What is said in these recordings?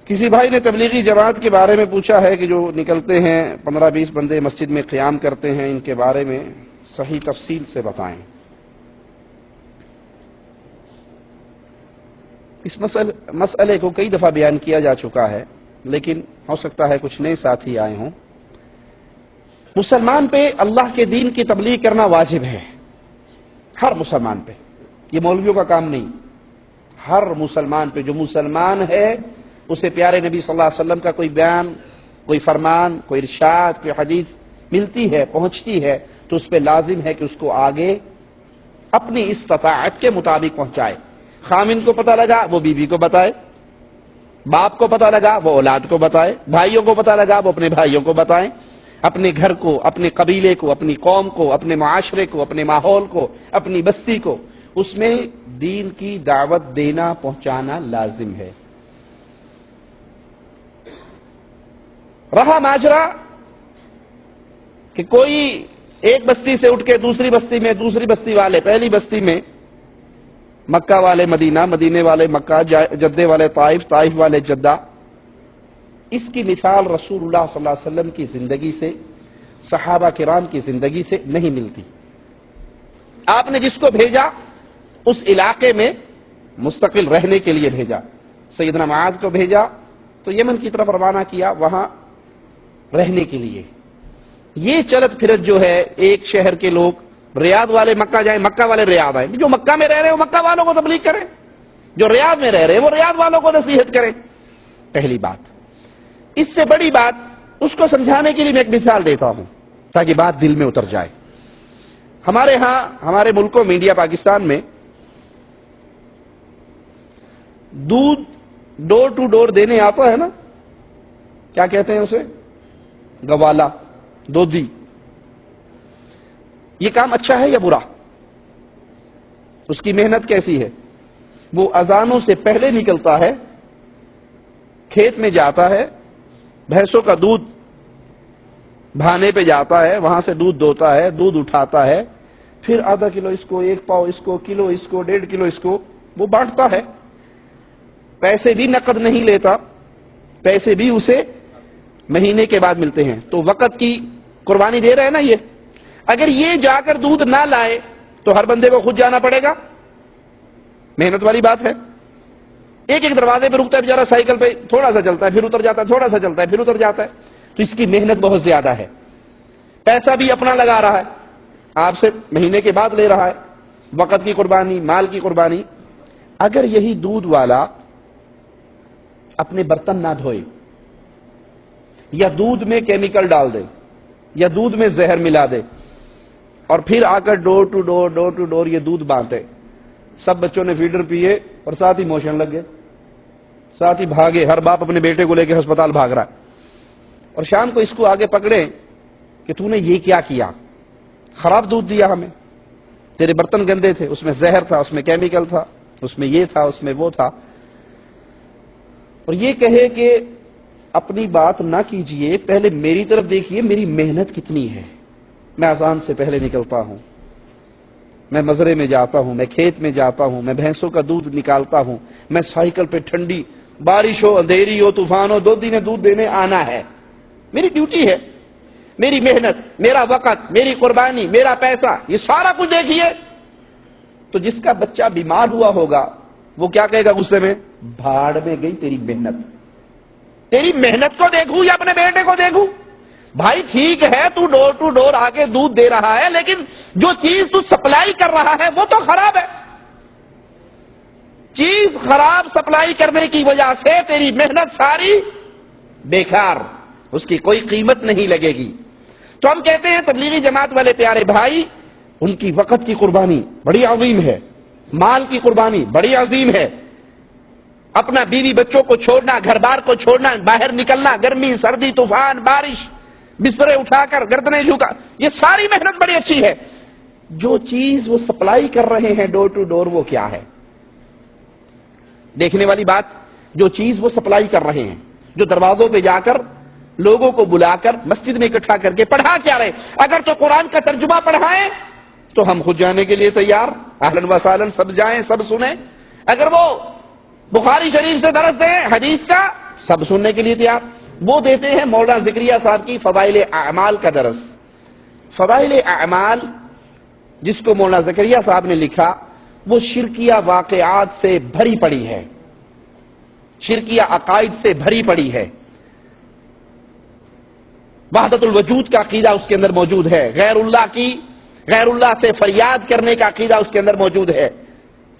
کسی بھائی نے تبلیغی جماعت کے بارے میں پوچھا ہے کہ جو نکلتے ہیں 15-20 بندے مسجد میں قیام کرتے ہیں، ان کے بارے میں صحیح تفصیل سے بتائیں۔ اس مسئلے کو کئی دفعہ بیان کیا جا چکا ہے، لیکن ہو سکتا ہے کچھ نئے ساتھی آئے ہوں۔ مسلمان پہ اللہ کے دین کی تبلیغ کرنا واجب ہے، ہر مسلمان پہ، یہ مولویوں کا کام نہیں، ہر مسلمان پہ۔ جو مسلمان ہے اسے پیارے نبی صلی اللہ علیہ وسلم کا کوئی بیان، کوئی فرمان، کوئی ارشاد، کوئی حدیث ملتی ہے، پہنچتی ہے، تو اس پہ لازم ہے کہ اس کو آگے اپنی استطاعت کے مطابق پہنچائے۔ خامن کو پتہ لگا وہ بیوی کو بتائے، باپ کو پتہ لگا وہ اولاد کو بتائے، بھائیوں کو پتہ لگا وہ اپنے بھائیوں کو بتائیں، اپنے گھر کو، اپنے قبیلے کو، اپنی قوم کو، اپنے معاشرے کو، اپنے ماحول کو، اپنی بستی کو، اس میں دین کی دعوت دینا، پہنچانا لازم ہے۔ رہا ماجرا کہ کوئی ایک بستی سے اٹھ کے دوسری بستی میں، دوسری بستی والے پہلی بستی میں، مکہ والے مدینہ، مدینے والے مکہ، جدے والے طائف، طائف والے جدہ، اس کی مثال رسول اللہ صلی اللہ علیہ وسلم کی زندگی سے، صحابہ کرام کی زندگی سے نہیں ملتی۔ آپ نے جس کو بھیجا اس علاقے میں مستقل رہنے کے لیے بھیجا۔ سیدنا معاذ کو بھیجا تو یمن کی طرف روانہ کیا، وہاں رہنے کے لیے۔ یہ چلت پھرت جو ہے، ایک شہر کے لوگ ریاض والے مکہ جائیں، مکہ والے ریاض آئیں، جو مکہ میں رہ رہے ہیں وہ مکہ والوں کو تبلیغ کریں، جو ریاض میں رہ رہے ہیں وہ ریاض والوں کو نصیحت کریں۔ پہلی بات۔ اس سے بڑی بات اس کو سمجھانے کے لیے میں ایک مثال دیتا ہوں تاکہ بات دل میں اتر جائے۔ ہمارے ہاں، ہمارے ملکوں میں، انڈیا پاکستان میں، دودھ ڈور ٹو ڈور دینے آتا ہے نا، کیا کہتے ہیں اسے؟ گوالا، دودھی۔ یہ کام اچھا ہے یا برا؟ اس کی محنت کیسی ہے؟ وہ اذانوں سے پہلے نکلتا ہے، کھیت میں جاتا ہے، بھینسوں کا دودھ بھانے پہ جاتا ہے، وہاں سے دودھ دوتا ہے، دودھ اٹھاتا ہے، پھر آدھا کلو اس کو، 1 پاؤ اس کو، کلو اس کو، 1.5 کلو اس کو وہ بانٹتا ہے۔ پیسے بھی نقد نہیں لیتا، پیسے بھی اسے مہینے کے بعد ملتے ہیں۔ تو وقت کی قربانی دے رہے ہیں نا یہ۔ اگر یہ جا کر دودھ نہ لائے تو ہر بندے کو خود جانا پڑے گا، محنت والی بات ہے۔ ایک ایک دروازے پہ رکتا ہے بیچارہ، سائیکل پہ تھوڑا سا چلتا ہے، پھر اتر جاتا ہے، تھوڑا سا چلتا ہے، پھر اتر جاتا ہے۔ تو اس کی محنت بہت زیادہ ہے، پیسہ بھی اپنا لگا رہا ہے، آپ سے مہینے کے بعد لے رہا ہے، وقت کی قربانی، مال کی قربانی۔ اگر یہی دودھ والا اپنے برتن نہ دھوئے، یا دودھ میں کیمیکل ڈال دے، یا دودھ میں زہر ملا دے، اور پھر آ کر ڈور ٹو ڈور یہ دودھ بانٹے، سب بچوں نے فیڈر پیے اور ساتھ ہی موشن لگ گئے، ساتھ ہی بھاگے، ہر باپ اپنے بیٹے کو لے کے ہسپتال بھاگ رہا ہے، اور شام کو اس کو آگے پکڑے کہ تو نے یہ کیا کیا، خراب دودھ دیا ہمیں، تیرے برتن گندے تھے، اس میں زہر تھا، اس میں کیمیکل تھا، اس میں یہ تھا، اس میں وہ تھا۔ اور یہ کہے کہ اپنی بات نہ کیجئے، پہلے میری طرف دیکھیے، میری محنت کتنی ہے۔ میں اذان سے پہلے نکلتا ہوں، میں مزرے میں جاتا ہوں، میں کھیت میں جاتا ہوں، میں بھینسوں کا دودھ نکالتا ہوں، میں سائیکل پہ ٹھنڈی بارش ہو، اندھیری ہو، طوفان ہو، 2 دن دودھ دینے آنا ہے، میری ڈیوٹی ہے، میری محنت، میرا وقت، میری قربانی، میرا پیسہ، یہ سارا کچھ دیکھیے۔ تو جس کا بچہ بیمار ہوا ہوگا وہ کیا کہے گا غصے میں؟ بھاڑ میں گئی تیری محنت، تیری محنت کو دیکھوں یا اپنے بیٹے کو دیکھوں؟ بھائی ٹھیک ہے تو ڈور ٹو ڈور آ کے دودھ دے رہا ہے، لیکن جو چیز تو سپلائی کر رہا ہے وہ تو خراب ہے۔ چیز خراب سپلائی کرنے کی وجہ سے تیری محنت ساری بیکار، اس کی کوئی قیمت نہیں لگے گی۔ تو ہم کہتے ہیں تبلیغی جماعت والے پیارے بھائی، ان کی وقت کی قربانی بڑی عظیم ہے، مال کی قربانی بڑی عظیم ہے، اپنا بیوی بچوں کو چھوڑنا، گھر بار کو چھوڑنا، باہر نکلنا، گرمی سردی طوفان بارش، بسترے اٹھا کر گردنیں جھکا، یہ ساری محنت بڑی اچھی ہے۔ جو چیز وہ سپلائی کر رہے ہیں ڈور ٹو ڈور، وہ کیا ہے؟ دیکھنے والی بات، جو چیز وہ سپلائی کر رہے ہیں، جو دروازوں پہ جا کر لوگوں کو بلا کر مسجد میں اکٹھا کر کے پڑھا کیا رہے؟ اگر تو قرآن کا ترجمہ پڑھائیں تو ہم خود جانے کے لیے تیار، اہلاً و سہلاً، سب جائیں، سب سنیں۔ اگر وہ بخاری شریف سے درس دیں، حدیث کا، سب سننے کے لیے تیار. وہ دیتے ہیں مولانا زکریا صاحب کی فضائل اعمال کا درس. فضائل اعمال جس کو مولانا زکریا صاحب نے لکھا وہ شرکیہ واقعات سے بھری پڑی ہے, شرکیہ عقائد سے بھری پڑی ہے. وحدت الوجود کا عقیدہ اس کے اندر موجود ہے, غیر اللہ سے فریاد کرنے کا عقیدہ اس کے اندر موجود ہے.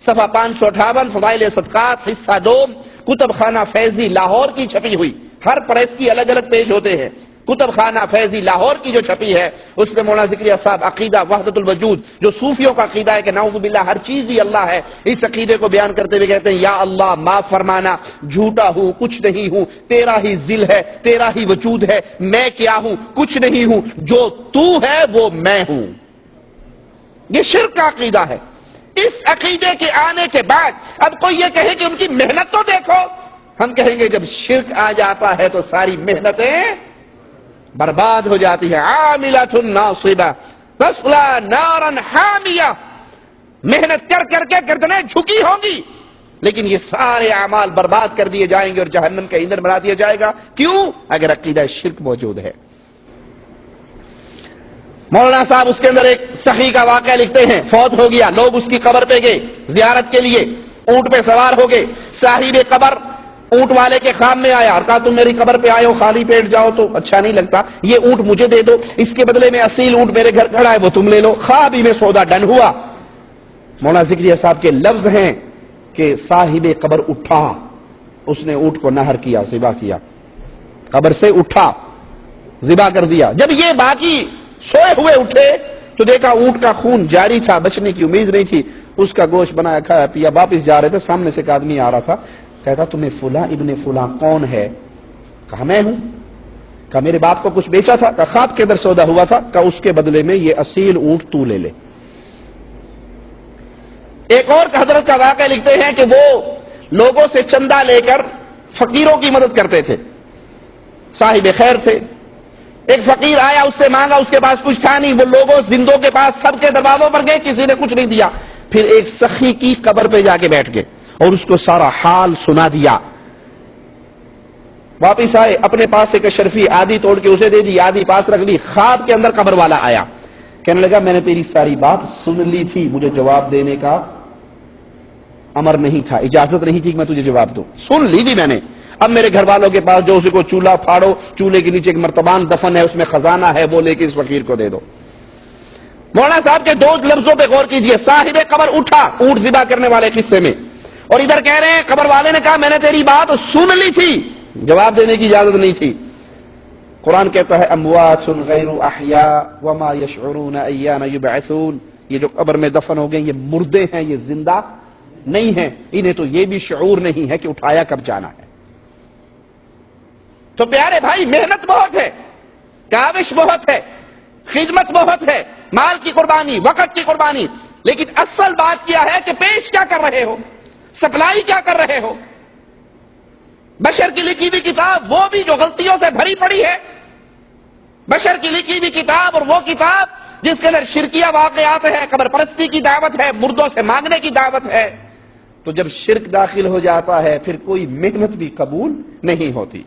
صفحہ 558 فضائل صدقات حصہ 2 کتب خانہ فیضی لاہور کی چھپی ہوئی. ہر پریس کی الگ الگ پیج ہوتے ہیں. کتب خانہ فیضی لاہور کی جو چھپی ہے اس میں مولانا زکریا صاحب عقیدہ وحدت الوجود جو صوفیوں کا عقیدہ ہے کہ نعوذ باللہ ہر چیز ہی اللہ ہے, اس عقیدے کو بیان کرتے ہوئے کہتے ہیں یا اللہ معاف فرمانا, جھوٹا ہوں, کچھ نہیں ہوں, تیرا ہی ذل ہے, تیرا ہی وجود ہے, میں کیا ہوں, کچھ نہیں ہوں, جو تو ہے وہ میں ہوں. یہ شرک کا عقیدہ ہے. اس عقیدے کے آنے کے بعد اب کوئی یہ کہے کہ ان کی محنت تو دیکھو, ہم کہیں گے جب شرک آ جاتا ہے تو ساری محنتیں برباد ہو جاتی ہے. عاملۃ ناصبہ تصلی نارا حامیہ, محنت کر کر کے گردنیں جھکی ہوں گی لیکن یہ سارے اعمال برباد کر دیے جائیں گے اور جہنم کا ایندھن بنا دیا جائے گا. کیوں؟ اگر عقیدہ شرک موجود ہے. مولانا صاحب اس کے اندر ایک سخی کا واقعہ لکھتے ہیں, فوت ہو گیا, لوگ اس کی قبر پہ گئے زیارت کے لیے, اونٹ پہ سوار ہو گئے. صاحب قبر اونٹ والے کے خواب میں آیا اور کہا تم میری قبر پہ آئے ہو, خالی پیٹ جاؤ تو اچھا نہیں لگتا, یہ اونٹ مجھے دے دو, اس کے بدلے میں اصیل اونٹ میرے گھر کھڑا ہے وہ تم لے لو. خواب ہی میں سودا ڈن ہوا. مولانا زکریا صاحب کے لفظ ہیں کہ صاحب قبر اٹھا, اس نے اونٹ کو نہر کیا, ذبح کیا, قبر سے اٹھا, ذبح کر دیا. جب یہ باقی سوئے ہوئے اٹھے تو دیکھا اونٹ کا خون جاری تھا, بچنے کی امید نہیں تھی. اس کا گوشت بنایا کھایا پیا, واپس جا رہے تھے, سامنے سے ایک آدمی آ رہا تھا, کہتا تمہیں فلاں ابن فلاں کون ہے؟ کہا میں ہوں. کہا میرے باپ کو کچھ بیچا تھا؟ کہا خواب کے اندر سودا ہوا تھا. کہا اس کے بدلے میں یہ اصیل اونٹ تو لے لے. ایک اور حضرت کا واقعہ لکھتے ہیں کہ وہ لوگوں سے چندہ لے کر فقیروں کی مدد کرتے تھے, صاحب خیر تھے. ایک فقیر آیا, اس سے مانگا, اس کے پاس کچھ تھا نہیں. وہ لوگوں زندوں کے پاس سب کے دروازوں پر گئے, کسی نے کچھ نہیں دیا. پھر ایک سخی کی قبر پہ جا کے بیٹھ گئے اور اس کو سارا حال سنا دیا. واپس آئے, اپنے پاس ایک اشرفی آدھی توڑ کے اسے دے دی, آدھی پاس رکھ لی. خواب کے اندر قبر والا آیا, کہنے لگا میں نے تیری ساری بات سن لی تھی, مجھے جواب دینے کا امر نہیں تھا, اجازت نہیں تھی کہ میں تجھے جواب دوں, سن لی تھی میں نے. اب میرے گھر والوں کے پاس جو اسی کو چولہا پھاڑو, چولہے کے نیچے ایک مرتبان دفن ہے, اس میں خزانہ ہے, وہ لے کے اس فقیر کو دے دو. مولانا صاحب کے دو لفظوں پہ غور کیجئے, صاحب قبر اٹھا اونٹ ذبح کرنے والے قصے میں, اور ادھر کہہ رہے ہیں قبر والے نے کہا میں نے تیری بات سن لی تھی, جواب دینے کی اجازت نہیں تھی. قرآن کہتا ہے اموات غیر احیاء وما یشعرون ایان یبعثون, یہ جو قبر میں دفن ہو گئے یہ مردے ہیں, یہ زندہ نہیں ہیں, انہیں تو یہ بھی شعور نہیں ہے کہ اٹھایا کب جانا ہے. تو پیارے بھائی محنت بہت ہے, کاوش بہت ہے, خدمت بہت ہے, مال کی قربانی, وقت کی قربانی, لیکن اصل بات کیا ہے کہ پیش کیا کر رہے ہو, سپلائی کیا کر رہے ہو. بشر کی لکھی ہوئی کتاب وہ بھی جو غلطیوں سے بھری پڑی ہے, بشر کی لکھی ہوئی کتاب اور وہ کتاب جس کے اندر شرکیہ واقعات ہے, قبر پرستی کی دعوت ہے, مردوں سے مانگنے کی دعوت ہے. تو جب شرک داخل ہو جاتا ہے پھر کوئی محنت بھی قبول نہیں ہوتی.